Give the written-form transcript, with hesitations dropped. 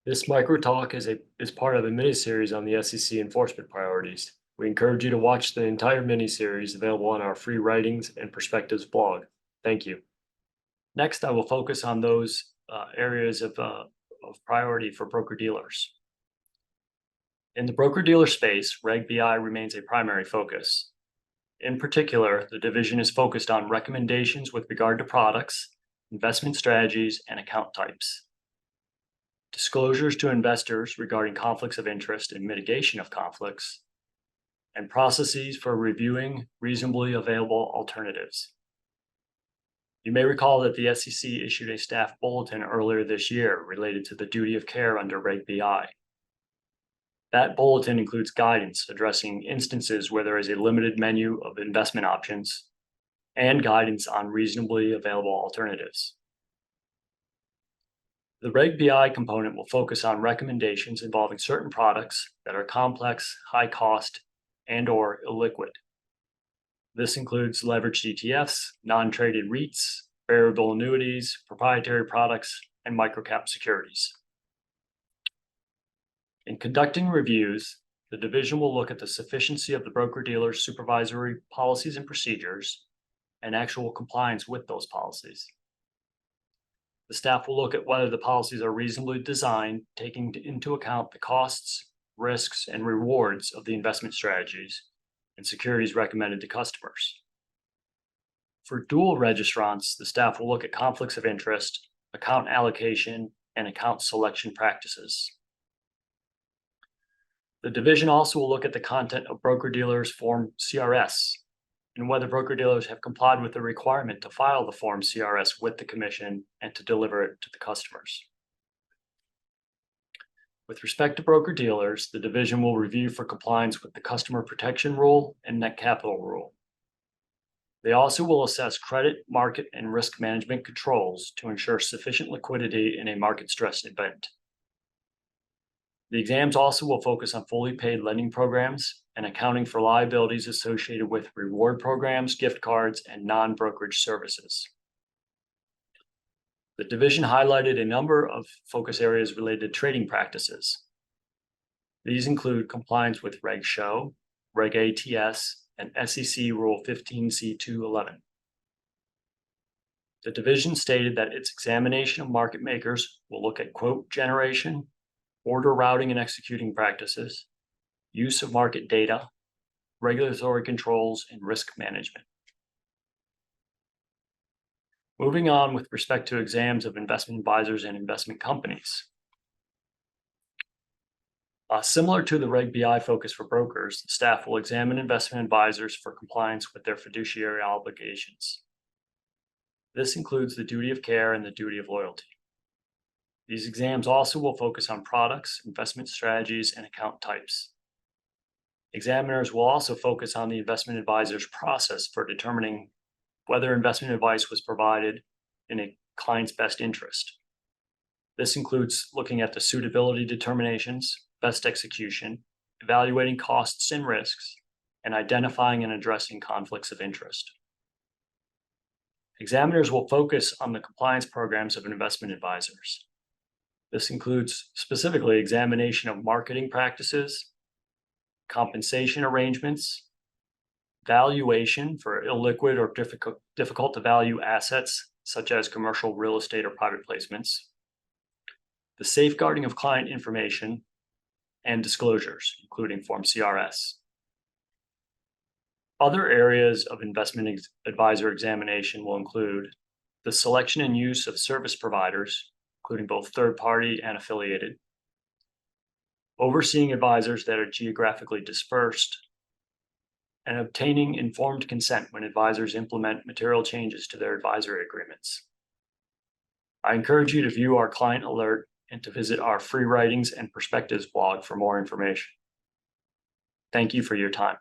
This micro talk is part of a mini-series on the SEC enforcement priorities. We encourage you to watch the entire mini-series available on our free writings and perspectives blog. Thank you. Next, I will focus on those areas of priority for broker-dealers. In the broker-dealer space, Reg BI remains a primary focus. In particular, the division is focused on recommendations with regard to products, investment strategies, and account types. Disclosures to investors regarding conflicts of interest and mitigation of conflicts, and processes for reviewing reasonably available alternatives. You may recall that the SEC issued a staff bulletin earlier this year related to the duty of care under Reg BI. That bulletin includes guidance addressing instances where there is a limited menu of investment options and guidance on reasonably available alternatives. The Reg BI component will focus on recommendations involving certain products that are complex, high cost, and/or illiquid. This includes leveraged ETFs, non-traded REITs, variable annuities, proprietary products, and microcap securities. In conducting reviews, the division will look at the sufficiency of the broker-dealer's supervisory policies and procedures and actual compliance with those policies. The staff will look at whether the policies are reasonably designed, taking into account the costs, risks, and rewards of the investment strategies and securities recommended to customers. For dual registrants, the staff will look at conflicts of interest, account allocation, and account selection practices. The division also will look at the content of broker-dealers' Form CRS and whether broker-dealers have complied with the requirement to file the Form CRS with the Commission and to deliver it to the customers. With respect to broker-dealers, the division will review for compliance with the Customer Protection Rule and Net Capital Rule. They also will assess credit, market, and risk management controls to ensure sufficient liquidity in a market stress event. The exams also will focus on fully paid lending programs and accounting for liabilities associated with reward programs, gift cards, and non-brokerage services. The division highlighted a number of focus areas related to trading practices. These include compliance with Reg Show, Reg ATS, and SEC Rule 15C211. The division stated that its examination of market makers will look at quote generation, order routing and executing practices, use of market data, regulatory controls, and risk management. Moving on with respect to exams of investment advisors and investment companies. Similar to the Reg BI focus for brokers, the staff will examine investment advisors for compliance with their fiduciary obligations. This includes the duty of care and the duty of loyalty. These exams also will focus on products, investment strategies, and account types. Examiners will also focus on the investment advisor's process for determining whether investment advice was provided in a client's best interest. This includes looking at the suitability determinations, best execution, evaluating costs and risks, and identifying and addressing conflicts of interest. Examiners will focus on the compliance programs of investment advisors. This includes specifically examination of marketing practices, compensation arrangements, valuation for illiquid or difficult to value assets, such as commercial real estate or private placements, the safeguarding of client information, and disclosures, including Form CRS. Other areas of investment advisor examination will include the selection and use of service providers, including both third-party and affiliated, overseeing advisors that are geographically dispersed, and obtaining informed consent when advisors implement material changes to their advisory agreements. I encourage you to view our client alert and to visit our free writings and perspectives blog for more information. Thank you for your time.